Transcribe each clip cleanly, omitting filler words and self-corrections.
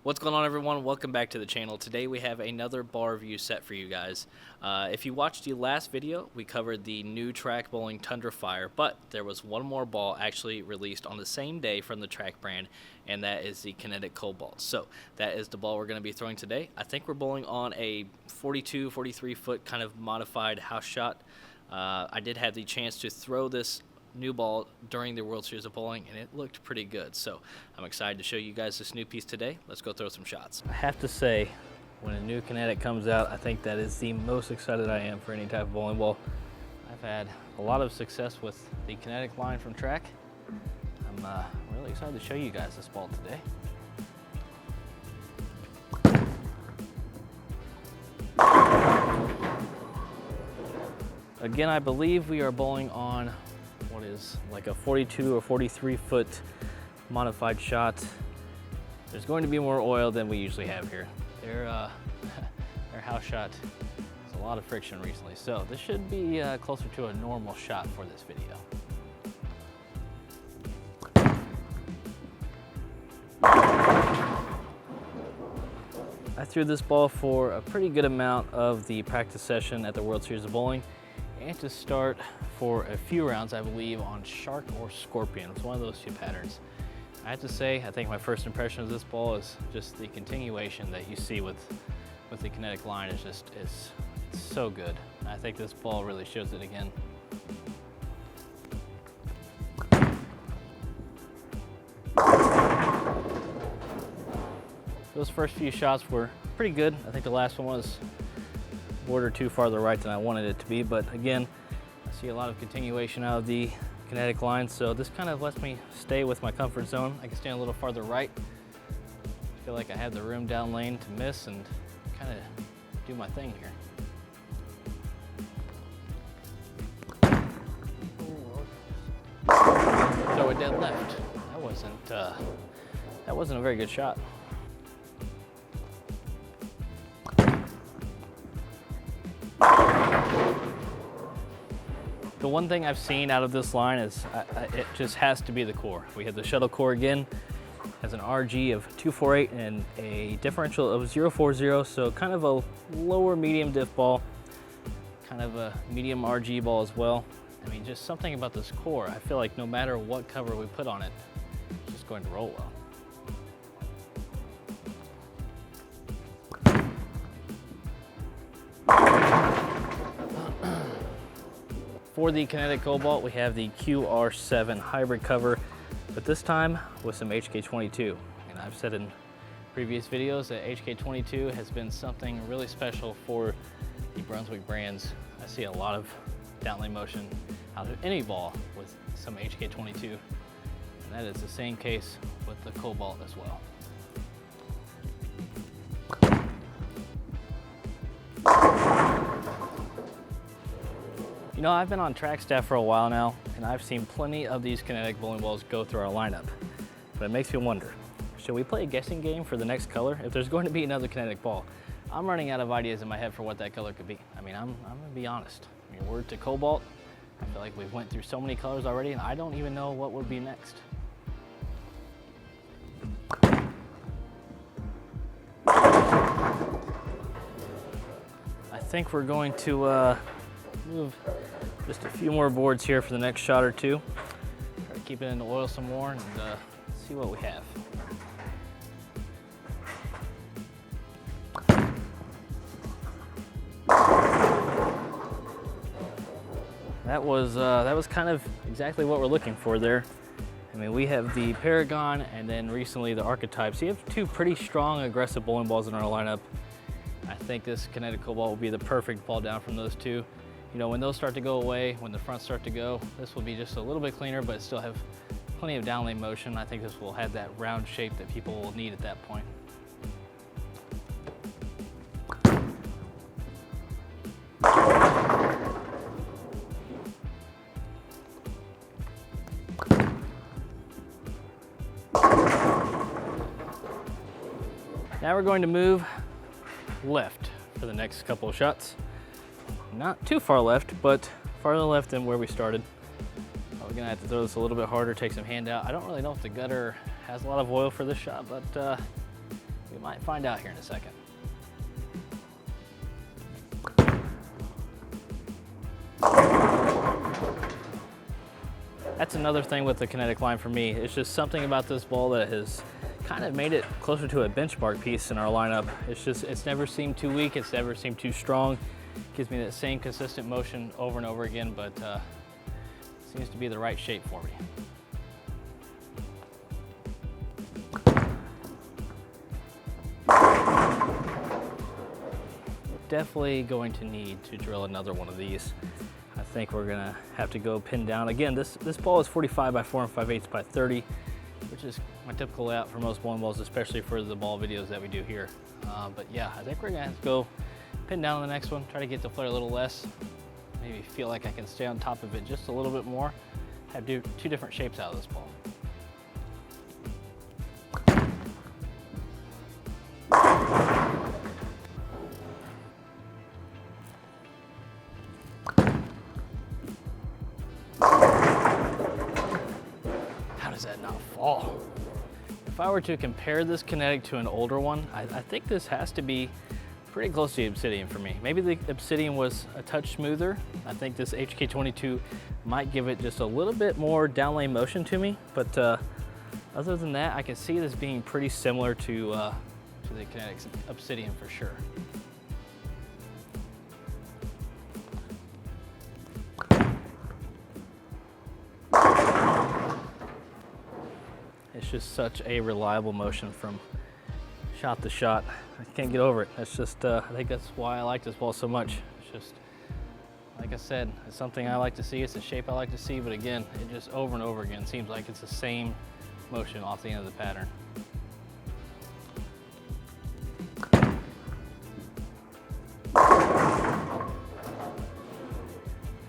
What's going on, everyone? Welcome back to the channel. Today we have another ball review set for you guys. If you watched the last video, we covered the new track bowling Tundra Fire, but there was one more ball actually released on the same day from the track brand, and that is the Kinetic Cobalt. So that is the ball we're going to be throwing today. I think we're bowling on a 42, 43 foot kind of modified house shot. I did have the chance to throw this new ball during the World Series of Bowling, and it looked pretty good. So I'm excited to show you guys this new piece today. Let's go throw some shots. I have to say, when a new Kinetic comes out, I think that is the most excited I am for any type of bowling ball. I've had a lot of success with the Kinetic Line from track. I'm really excited to show you guys this ball today. Again, I believe we are bowling on what is like a 42 or 43 foot modified shot. There's going to be more oil than we usually have here. Their house shot has a lot of friction recently, so this should be closer to a normal shot for this video. I threw this ball for a pretty good amount of the practice session at the World Series of Bowling, and to start for a few rounds, I believe, on Shark or Scorpion. It's one of those two patterns. I have to say, I think my first impression of this ball is just the continuation that you see with the Kinetic Line is just, it's so good. I think this ball really shows it again. Those first few shots were pretty good. I think the last one was a word or two farther right than I wanted it to be, but again, I see a lot of continuation out of the Kinetic Line, so this kind of lets me stay with my comfort zone. I can stand a little farther right. I feel like I have the room down lane to miss and kind of do my thing here. Throw it dead left. That wasn't a very good shot. The one thing I've seen out of this line is it just has to be the core. We have the shuttle core again, has an RG of 248 and a differential of 040, so kind of a lower medium diff ball, kind of a medium RG ball as well. I mean, just something about this core, I feel like no matter what cover we put on it, it's just going to roll well. For the Kinetic Cobalt, we have the QR7 hybrid cover, but this time with some HK22. And I've said in previous videos that HK22 has been something really special for the Brunswick brands. I see a lot of downlane motion out of any ball with some HK22, and that is the same case with the Cobalt as well. You know, I've been on track staff for a while now, and I've seen plenty of these Kinetic bowling balls go through our lineup. But it makes me wonder, should we play a guessing game for the next color? If there's going to be another Kinetic ball, I'm running out of ideas in my head for what that color could be. I mean, I'm gonna be honest. I mean, word to Cobalt, I feel like we've went through so many colors already, and I don't even know what would be next. I think we're going to move just a few more boards here for the next shot or two. Try to keep it in the oil some more and see what we have. That was kind of exactly what we're looking for there. I mean, we have the Paragon and then recently the Archetype. So you have two pretty strong, aggressive bowling balls in our lineup. I think this Kinetic Cobalt will be the perfect ball down from those two. You know, when those start to go away, when the fronts start to go, this will be just a little bit cleaner, but still have plenty of downlane motion. I think this will have that round shape that people will need at that point. Now we're going to move left for the next couple of shots. Not too far left, but farther left than where we started. We're gonna have to throw this a little bit harder, take some hand out. I don't really know if the gutter has a lot of oil for this shot, but we Might find out here in a second. That's another thing with the Kinetic Line for me. It's just something about this ball that has kind of made it closer to a benchmark piece in our lineup. It's never seemed too weak, it's never seemed too strong. Gives me that same consistent motion over and over again, but seems to be the right shape for me. Definitely going to need to drill another one of these. I think we're gonna have to go pin down. Again, this ball is 45 by 4 5/8 by 30, which is my typical layout for most bowling balls, especially for the ball videos that we do here. But yeah, I think we're gonna have to go pin down on the next one, try to get the flare a little less, maybe feel like I can stay on top of it just a little bit more, have two different shapes out of this ball. How does that not fall? If I were to compare this Kinetic to an older one, I think this has to be pretty close to the Obsidian for me. Maybe the Obsidian was a touch smoother. I think this HK22 might give it just a little bit more downlane motion to me, but other than that, I can see this being pretty similar to the Kinetic's Obsidian for sure. It's just such a reliable motion from shot to shot. I can't get over it. That's just, I think that's why I like this ball so much. It's just, like I said, it's something I like to see. It's a shape I like to see, but again, it just over and over again seems like it's the same motion off the end of the pattern.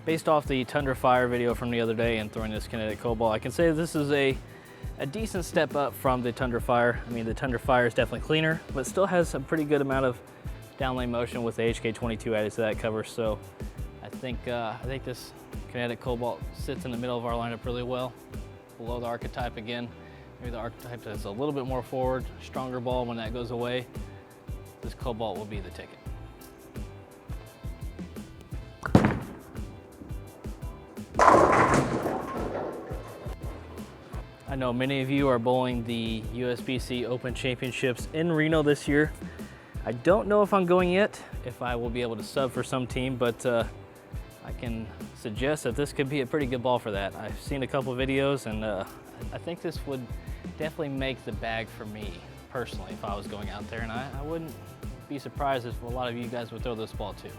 Based off the Tundra Fire video from the other day and throwing this Kinetic Cobalt, I can say this is a decent step up from the Tundra Fire. I mean, the Tundra Fire is definitely cleaner, but still has a pretty good amount of downlane motion with the HK22 added to that cover. So I think this Kinetic Cobalt sits in the middle of our lineup really well, below the archetype again. Maybe the archetype is a little bit more forward, stronger ball. When that goes away, this Cobalt will be the ticket. I know many of you are bowling the USBC Open Championships in Reno this year. I don't know if I'm going yet, if I will be able to sub for some team, but I can suggest that this could be a pretty good ball for that. I've seen a couple videos, and I think this would definitely make the bag for me personally if I was going out there, and I wouldn't be surprised if a lot of you guys would throw this ball too.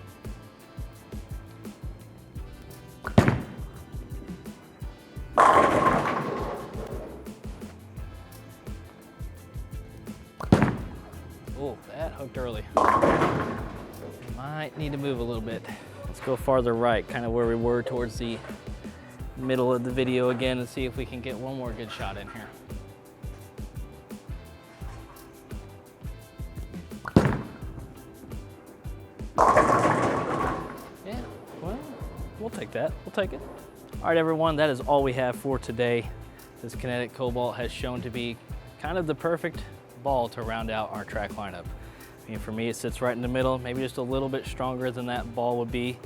Oh, that hooked early. Might need to move a little bit. Let's go farther right, kind of where we were towards the middle of the video again, and see if we can get one more good shot in here. Yeah, well, we'll take that. We'll take it. All right, everyone, that is all we have for today. This Kinetic Cobalt has shown to be kind of the perfect ball to round out our track lineup. I mean, for me, it sits right in the middle, maybe just a little bit stronger than that ball would be,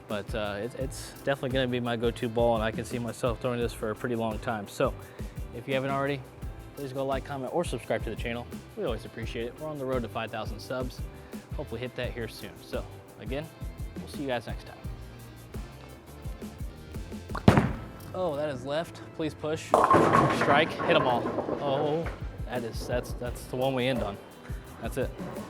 but it's definitely going to be my go-to ball, and I can see myself throwing this for a pretty long time. So if you haven't already, please go like, comment, or subscribe to the channel. We always appreciate it. We're on the road to 5,000 subs. Hopefully hit that here soon. So again, we'll see you guys next time. Oh, that is left. Please push. Strike. Hit them all. Oh, that's the one we end on. That's it.